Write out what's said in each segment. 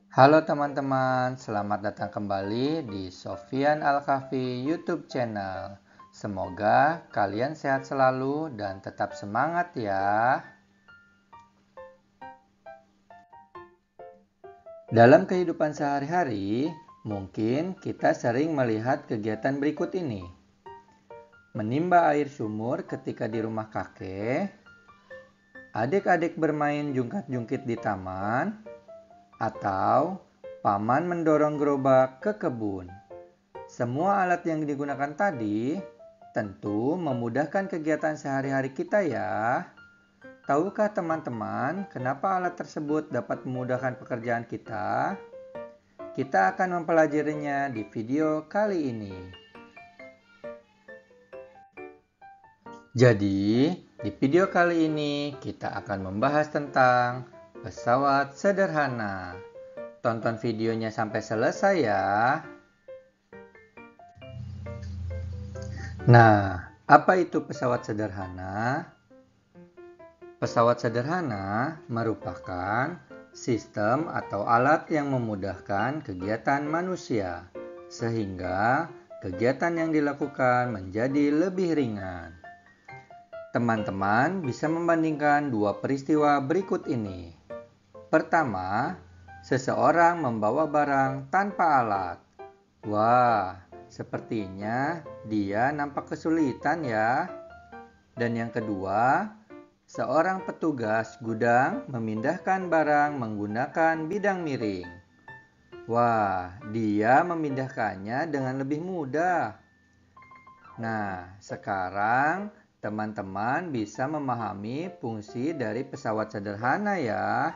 Halo teman-teman, selamat datang kembali di Sofyan Al-Kahfi YouTube channel. Semoga kalian sehat selalu dan tetap semangat ya. Dalam kehidupan sehari-hari, mungkin kita sering melihat kegiatan berikut ini. Menimba air sumur ketika di rumah kakek, adik-adik bermain jungkat-jungkit di taman, atau paman mendorong gerobak ke kebun. Semua alat yang digunakan tadi tentu memudahkan kegiatan sehari-hari kita ya. Tahukah teman-teman kenapa alat tersebut dapat memudahkan pekerjaan kita? Kita akan mempelajarinya di video kali ini. Jadi, di video kali ini kita akan membahas tentang pesawat sederhana. Tonton videonya sampai selesai ya. Nah, apa itu pesawat sederhana? Pesawat sederhana merupakan sistem atau alat yang memudahkan kegiatan manusia, sehingga kegiatan yang dilakukan menjadi lebih ringan. Teman-teman bisa membandingkan dua peristiwa berikut ini. Pertama, seseorang membawa barang tanpa alat. Wah, sepertinya dia nampak kesulitan ya. Dan yang kedua, seorang petugas gudang memindahkan barang menggunakan bidang miring. Wah, dia memindahkannya dengan lebih mudah. Nah, sekarang teman-teman bisa memahami fungsi dari pesawat sederhana ya.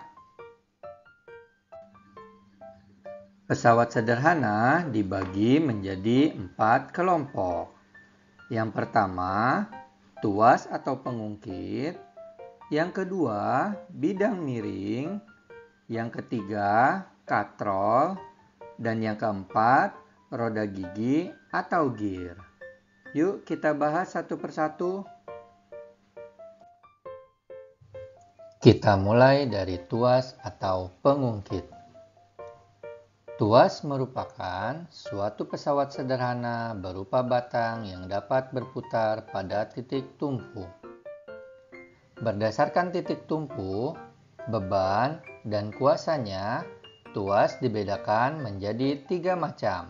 Pesawat sederhana dibagi menjadi 4 kelompok. Yang pertama, tuas atau pengungkit. Yang kedua, bidang miring. Yang ketiga, katrol. Dan yang keempat, roda gigi atau gear. Yuk kita bahas satu persatu. Kita mulai dari tuas atau pengungkit. Tuas merupakan suatu pesawat sederhana berupa batang yang dapat berputar pada titik tumpu. Berdasarkan titik tumpu, beban, dan kuasanya, tuas dibedakan menjadi 3 macam,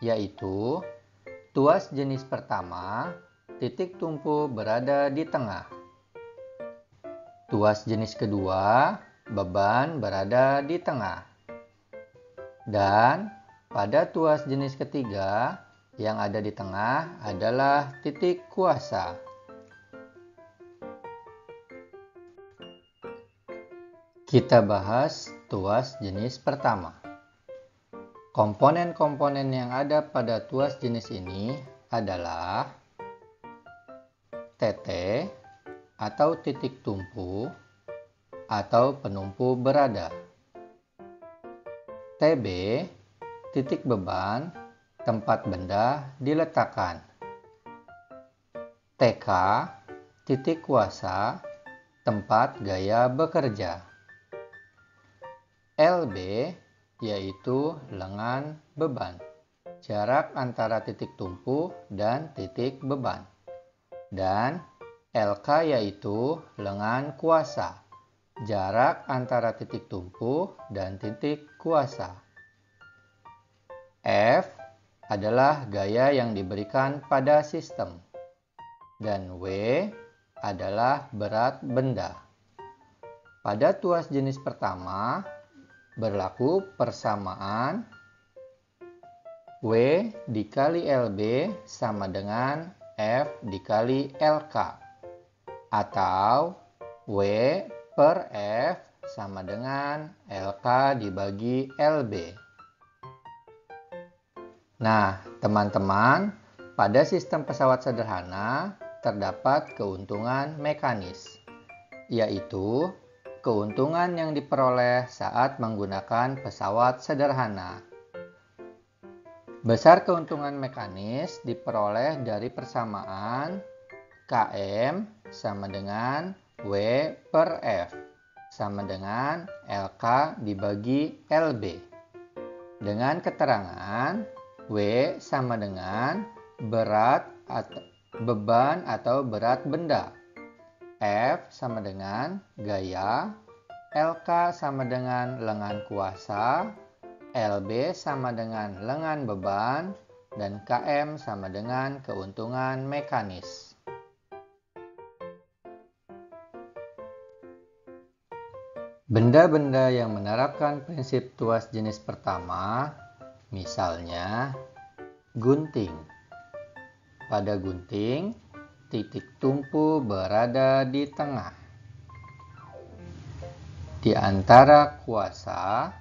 yaitu tuas jenis pertama, titik tumpu berada di tengah. Tuas jenis kedua, beban berada di tengah. Dan pada tuas jenis ketiga, yang ada di tengah adalah titik kuasa. Kita bahas tuas jenis pertama. Komponen-komponen yang ada pada tuas jenis ini adalah TT atau titik tumpu atau penumpu berada. TB, titik beban, tempat benda diletakkan. TK, titik kuasa, tempat gaya bekerja. LB, yaitu lengan beban, jarak antara titik tumpu dan titik beban. Dan LK yaitu lengan kuasa, jarak antara titik tumpu dan titik kuasa. F adalah gaya yang diberikan pada sistem. Dan W adalah berat benda. Pada tuas jenis pertama, berlaku persamaan W dikali LB sama dengan F dikali LK. Atau W per F sama dengan LK dibagi LB. Nah, teman-teman, pada sistem pesawat sederhana terdapat keuntungan mekanis, yaitu keuntungan yang diperoleh saat menggunakan pesawat sederhana. Besar keuntungan mekanis diperoleh dari persamaan Km sama dengan W per F. sama dengan LK dibagi LB. Dengan keterangan W sama dengan beban atau berat benda. F sama dengan gaya, LK sama dengan lengan kuasa, LB sama dengan lengan beban, dan KM sama dengan keuntungan mekanis. Benda-benda yang menerapkan prinsip tuas jenis pertama, misalnya gunting. Pada gunting, titik tumpu berada di tengah, di antara kuasa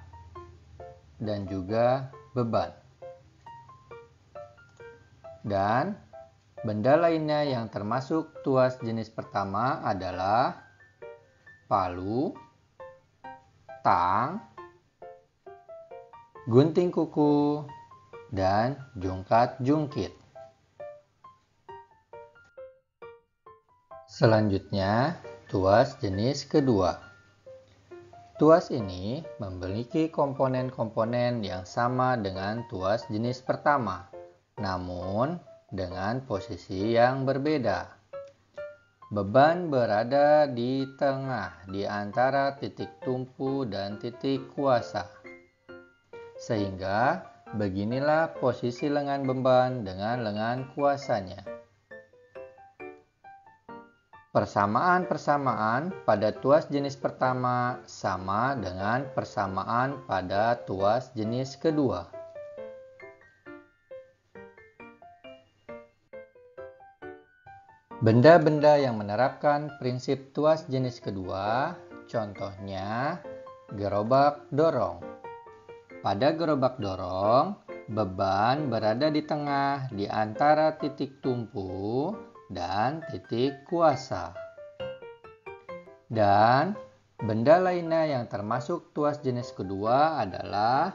dan juga beban. Dan benda lainnya yang termasuk tuas jenis pertama adalah palu, tang, gunting kuku, dan jungkat-jungkit. Selanjutnya, tuas jenis kedua. Tuas ini memiliki komponen-komponen yang sama dengan tuas jenis pertama, namun dengan posisi yang berbeda. Beban berada di tengah di antara titik tumpu dan titik kuasa. Sehingga beginilah posisi lengan beban dengan lengan kuasanya. Persamaan-persamaan pada tuas jenis pertama sama dengan persamaan pada tuas jenis kedua. Benda-benda yang menerapkan prinsip tuas jenis kedua, contohnya gerobak dorong. Pada gerobak dorong, beban berada di tengah di antara titik tumpu dan titik kuasa. Dan benda lainnya yang termasuk tuas jenis kedua adalah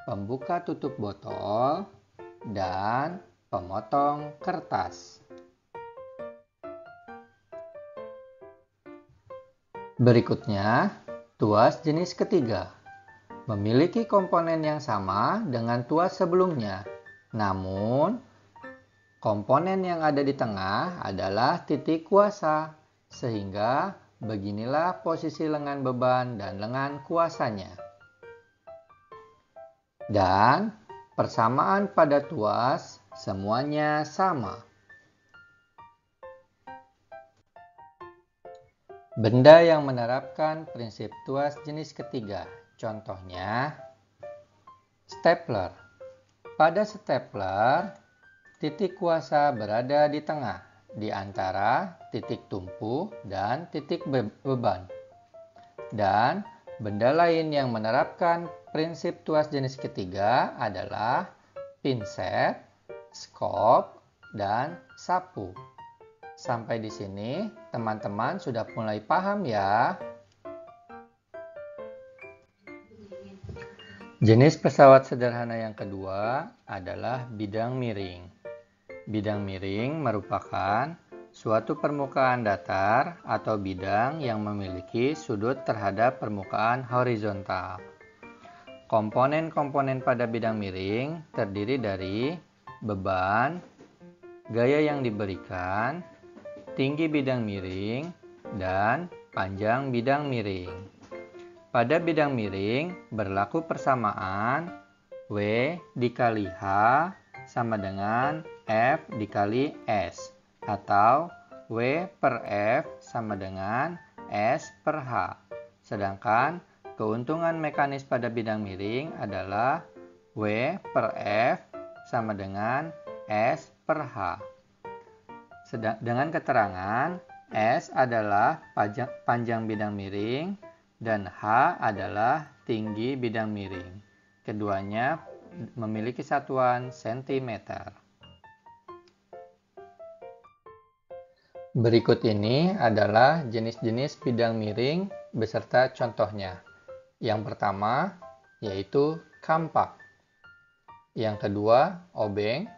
pembuka tutup botol dan pemotong kertas. Berikutnya, tuas jenis ketiga. Memiliki komponen yang sama dengan tuas sebelumnya. Namun, komponen yang ada di tengah adalah titik kuasa. Sehingga, beginilah posisi lengan beban dan lengan kuasanya. Dan, persamaan pada tuas semuanya sama. Benda yang menerapkan prinsip tuas jenis ketiga, contohnya stapler. Pada stapler, titik kuasa berada di tengah, di antara titik tumpu dan titik beban. Dan benda lain yang menerapkan prinsip tuas jenis ketiga adalah pinset, skop, dan sapu. Sampai di sini, teman-teman sudah mulai paham ya? Jenis pesawat sederhana yang kedua adalah bidang miring. Bidang miring merupakan suatu permukaan datar atau bidang yang memiliki sudut terhadap permukaan horizontal. Komponen-komponen pada bidang miring terdiri dari beban, gaya yang diberikan, tinggi bidang miring, dan panjang bidang miring. Pada bidang miring berlaku persamaan W dikali H sama dengan F dikali S, atau W per F sama dengan S per H. Sedangkan keuntungan mekanis pada bidang miring adalah W per F sama dengan S per H. Dengan keterangan, S adalah panjang bidang miring dan H adalah tinggi bidang miring. Keduanya memiliki satuan cm. Berikut ini adalah jenis-jenis bidang miring beserta contohnya. Yang pertama yaitu kampak. Yang kedua obeng.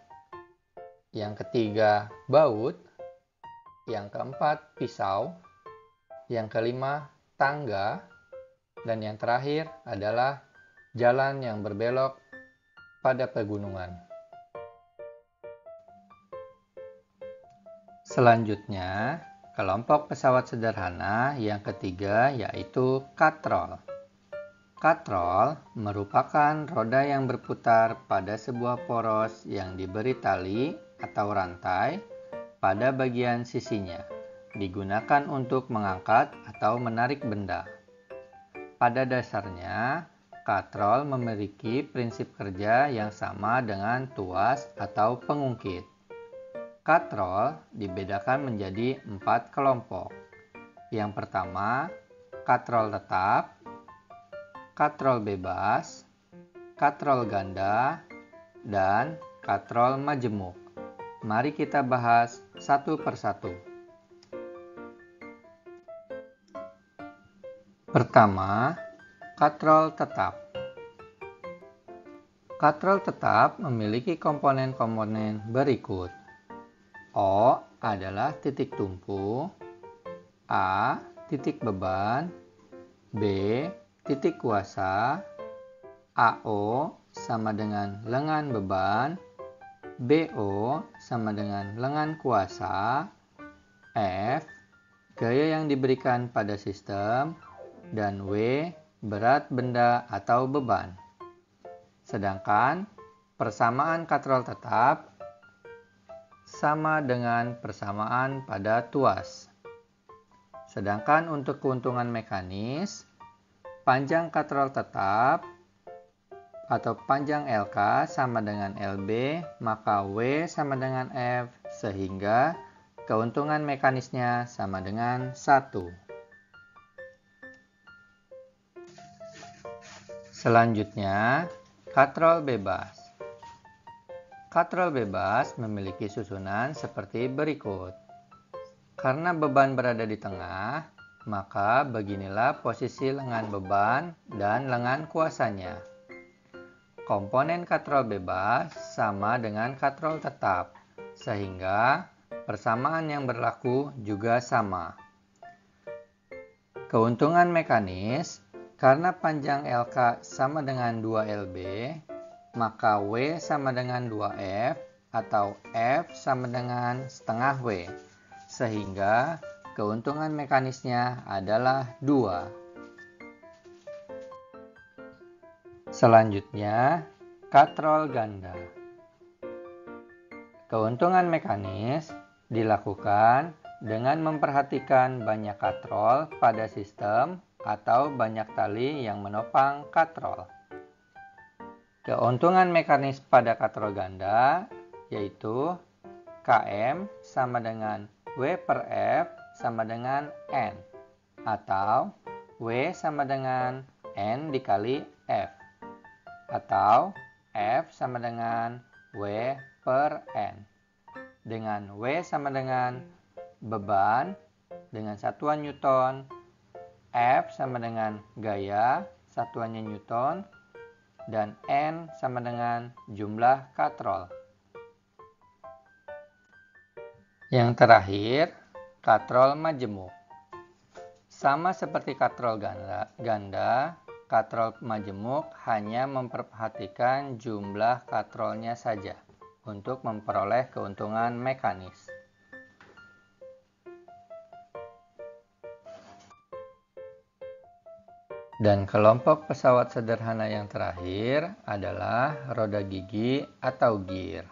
Yang ketiga, baut. Yang keempat, pisau. Yang kelima, tangga, dan yang terakhir adalah jalan yang berbelok pada pegunungan. Selanjutnya, kelompok pesawat sederhana yang ketiga yaitu katrol. Katrol merupakan roda yang berputar pada sebuah poros yang diberi tali atau rantai pada bagian sisinya, digunakan untuk mengangkat atau menarik benda. Pada dasarnya, katrol memiliki prinsip kerja yang sama dengan tuas atau pengungkit. Katrol dibedakan menjadi 4 kelompok. Yang pertama, katrol tetap, katrol bebas, katrol ganda, dan katrol majemuk. Mari kita bahas satu persatu. Pertama, katrol tetap. Katrol tetap memiliki komponen-komponen berikut. O adalah titik tumpu, A titik beban, B titik kuasa, AO sama dengan lengan beban, BO sama dengan lengan kuasa, F gaya yang diberikan pada sistem, dan W berat benda atau beban. Sedangkan persamaan katrol tetap sama dengan persamaan pada tuas. Sedangkan untuk keuntungan mekanis, panjang katrol tetap atau panjang LK sama dengan LB, maka W sama dengan F, sehingga keuntungan mekanisnya sama dengan 1. Selanjutnya, katrol bebas. Katrol bebas memiliki susunan seperti berikut. Karena beban berada di tengah, maka beginilah posisi lengan beban dan lengan kuasanya. Komponen katrol bebas sama dengan katrol tetap, sehingga persamaan yang berlaku juga sama. Keuntungan mekanis, karena panjang LK sama dengan 2LB, maka W sama dengan 2F atau F sama dengan setengah W, sehingga keuntungan mekanisnya adalah 2. Selanjutnya, katrol ganda. Keuntungan mekanis dilakukan dengan memperhatikan banyak katrol pada sistem atau banyak tali yang menopang katrol. Keuntungan mekanis pada katrol ganda yaitu Km sama dengan W per F sama dengan N, atau W sama dengan N dikali F, atau F sama dengan W per N, dengan W sama dengan beban dengan satuan Newton, F sama dengan gaya, satuannya Newton, dan N sama dengan jumlah katrol. Yang terakhir, katrol majemuk. Sama seperti katrol ganda, katrol majemuk hanya memperhatikan jumlah katrolnya saja untuk memperoleh keuntungan mekanis. Dan kelompok pesawat sederhana yang terakhir adalah roda gigi atau gear.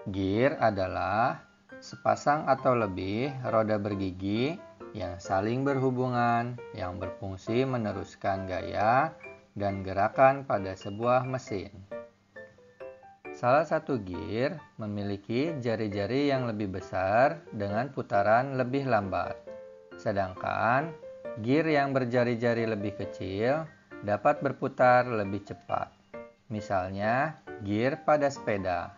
Gear adalah sepasang atau lebih roda bergigi yang saling berhubungan, yang berfungsi meneruskan gaya dan gerakan pada sebuah mesin. Salah satu gear memiliki jari-jari yang lebih besar dengan putaran lebih lambat, sedangkan gear yang berjari-jari lebih kecil dapat berputar lebih cepat. Misalnya, gear pada sepeda.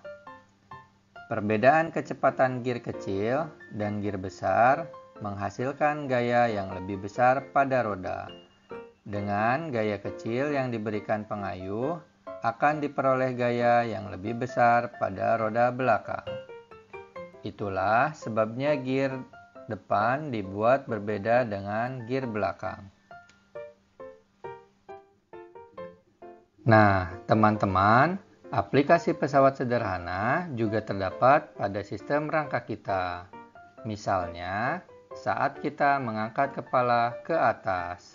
Perbedaan kecepatan gear kecil dan gear besar menghasilkan gaya yang lebih besar pada roda. Dengan gaya kecil yang diberikan pengayuh, akan diperoleh gaya yang lebih besar pada roda belakang. Itulah sebabnya gear depan dibuat berbeda dengan gear belakang. Nah, teman-teman, aplikasi pesawat sederhana juga terdapat pada sistem rangka kita. Misalnya, saat kita mengangkat kepala ke atas,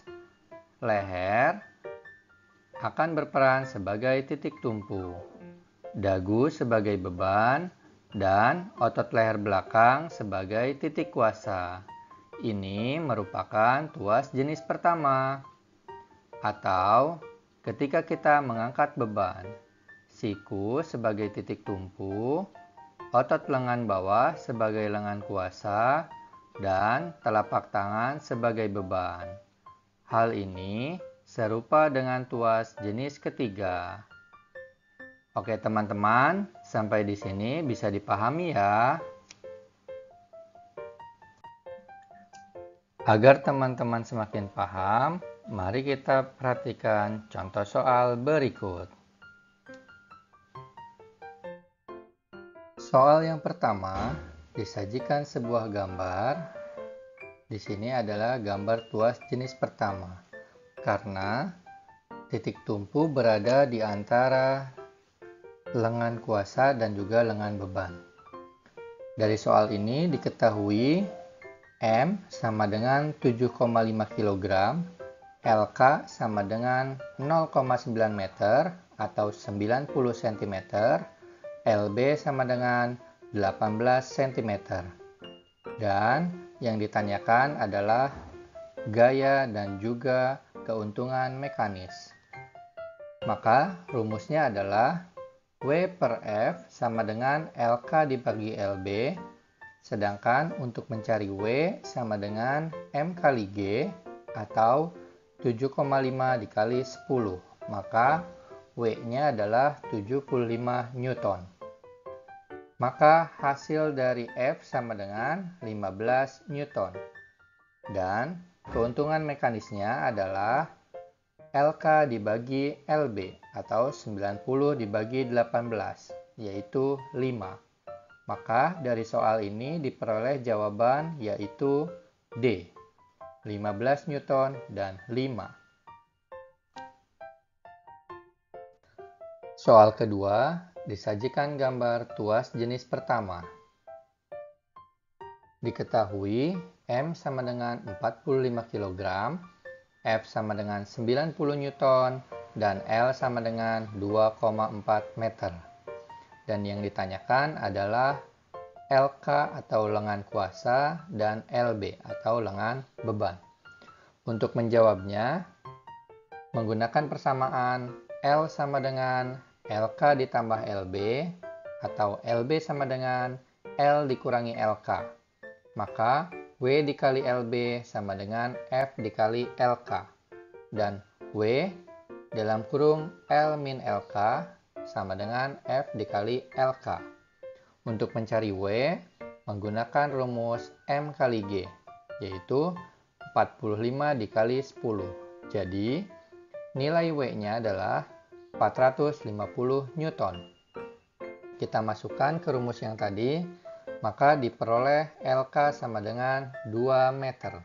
leher akan berperan sebagai titik tumpu, dagu sebagai beban, dan otot leher belakang sebagai titik kuasa. Ini merupakan tuas jenis pertama. Atau ketika kita mengangkat beban, siku sebagai titik tumpu, otot lengan bawah sebagai lengan kuasa, dan telapak tangan sebagai beban. Hal ini serupa dengan tuas jenis ketiga. Oke teman-teman, sampai di sini bisa dipahami ya. Agar teman-teman semakin paham, mari kita perhatikan contoh soal berikut. Soal yang pertama, disajikan sebuah gambar. Di sini adalah gambar tuas jenis pertama, karena titik tumpu berada di antara lengan kuasa dan juga lengan beban. Dari soal ini diketahui M sama dengan 7,5 kg, LK sama dengan 0,9 meter atau 90 cm, LB sama dengan 18 cm. Dan yang ditanyakan adalah gaya dan juga keuntungan mekanis. Maka rumusnya adalah W per F sama dengan LK dibagi LB, sedangkan untuk mencari W sama dengan M kali G atau 7,5 dikali 10, maka W-nya adalah 75 Newton. Maka hasil dari F sama dengan 15 Newton. Dan keuntungan mekanisnya adalah LK dibagi LB atau 90 dibagi 18, yaitu 5. Maka dari soal ini diperoleh jawaban yaitu D, 15 Newton dan 5. Soal kedua, disajikan gambar tuas jenis pertama. Diketahui M sama dengan 45 kg, F sama dengan 90 Newton, dan L sama dengan 2,4 meter. Dan yang ditanyakan adalah LK atau lengan kuasa dan LB atau lengan beban. Untuk menjawabnya, menggunakan persamaan L sama dengan LK ditambah LB atau LB sama dengan L dikurangi LK. Maka W dikali LB sama dengan F dikali LK. Dan W dalam kurung L min LK sama dengan F dikali LK. Untuk mencari W, menggunakan rumus M kali G, yaitu 45 dikali 10. Jadi, nilai W-nya adalah 450 Newton. Kita masukkan ke rumus yang tadi, maka diperoleh LK sama dengan 2 meter.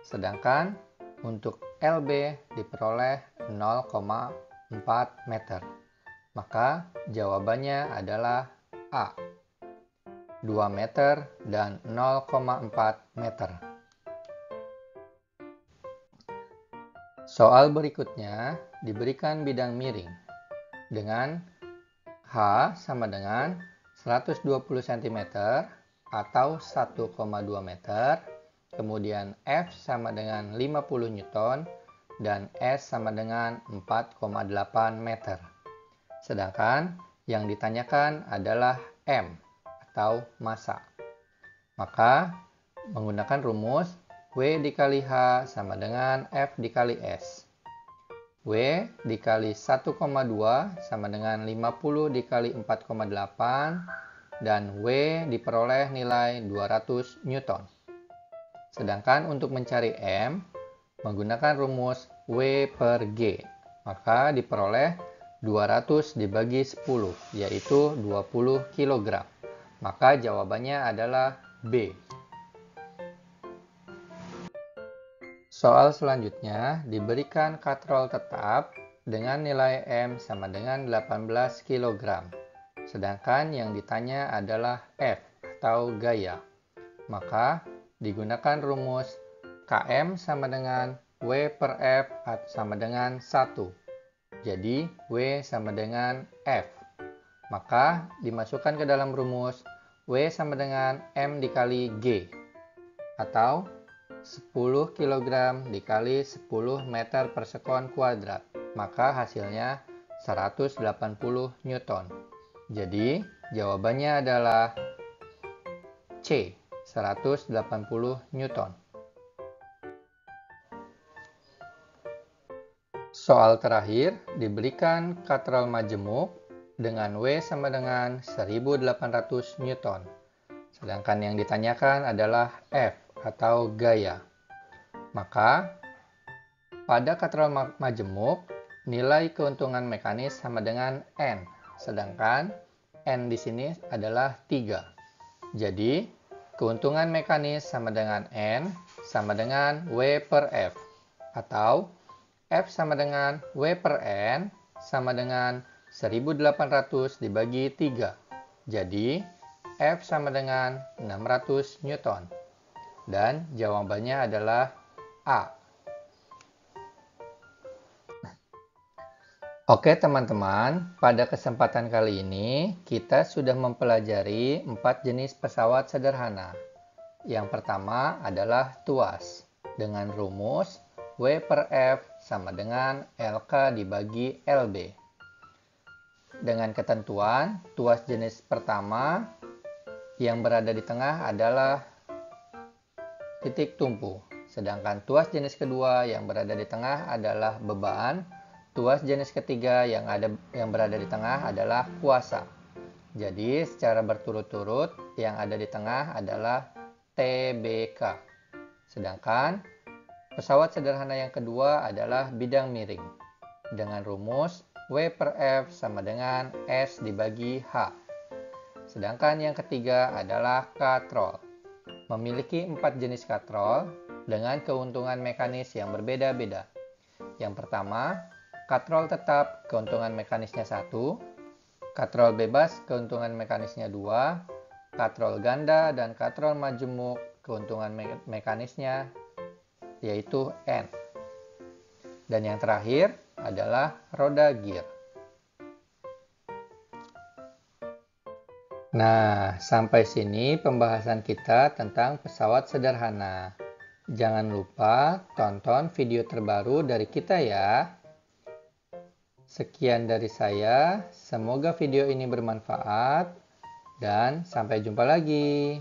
Sedangkan untuk LB diperoleh 0,4 meter. Maka jawabannya adalah A, 2 meter dan 0,4 meter. Soal berikutnya diberikan bidang miring dengan H sama dengan 120 cm atau 1,2 meter, kemudian F sama dengan 50 Newton, dan S sama dengan 4,8 meter. Sedangkan yang ditanyakan adalah M atau massa. Maka menggunakan rumus W dikali H sama dengan F dikali S. W dikali 1,2 sama dengan 50 dikali 4,8 dan W diperoleh nilai 200 Newton. Sedangkan untuk mencari M, menggunakan rumus W per G, maka diperoleh 200 dibagi 10, yaitu 20 kg. Maka jawabannya adalah B. Soal selanjutnya diberikan katrol tetap dengan nilai M sama dengan 18 kg. Sedangkan yang ditanya adalah F atau gaya. Maka digunakan rumus Km sama dengan W per F sama dengan 1. Jadi W sama dengan F. Maka dimasukkan ke dalam rumus W sama dengan M dikali G atau 10 kg dikali 10 meter per sekon kuadrat. Maka hasilnya 180 Newton. Jadi jawabannya adalah C, 180 Newton. Soal terakhir diberikan katrol majemuk dengan W sama dengan 1800 Newton. Sedangkan yang ditanyakan adalah F atau gaya. Maka pada katrol majemuk nilai keuntungan mekanis sama dengan N. Sedangkan N di sini adalah 3. Jadi keuntungan mekanis sama dengan N sama dengan W per F. Atau F sama dengan W per N sama dengan 1800 dibagi 3. Jadi F sama dengan 600 Newton. Dan jawabannya adalah A. Oke teman-teman, pada kesempatan kali ini kita sudah mempelajari 4 jenis pesawat sederhana. Yang pertama adalah tuas dengan rumus W per F sama dengan LK dibagi LB. Dengan ketentuan, tuas jenis pertama yang berada di tengah adalah titik tumpu. Sedangkan tuas jenis kedua yang berada di tengah adalah beban. Tuas jenis ketiga yang berada di tengah adalah kuasa. Jadi secara berturut-turut yang ada di tengah adalah TBK. Sedangkan pesawat sederhana yang kedua adalah bidang miring dengan rumus W per F sama dengan S dibagi H. Sedangkan yang ketiga adalah katrol. Memiliki 4 jenis katrol dengan keuntungan mekanis yang berbeda-beda. Yang pertama, katrol tetap keuntungan mekanisnya 1, katrol bebas keuntungan mekanisnya 2, katrol ganda dan katrol majemuk keuntungan mekanisnya yaitu N. Dan yang terakhir adalah roda gear. Nah, sampai sini pembahasan kita tentang pesawat sederhana. Jangan lupa tonton video terbaru dari kita ya. Sekian dari saya, semoga video ini bermanfaat dan sampai jumpa lagi.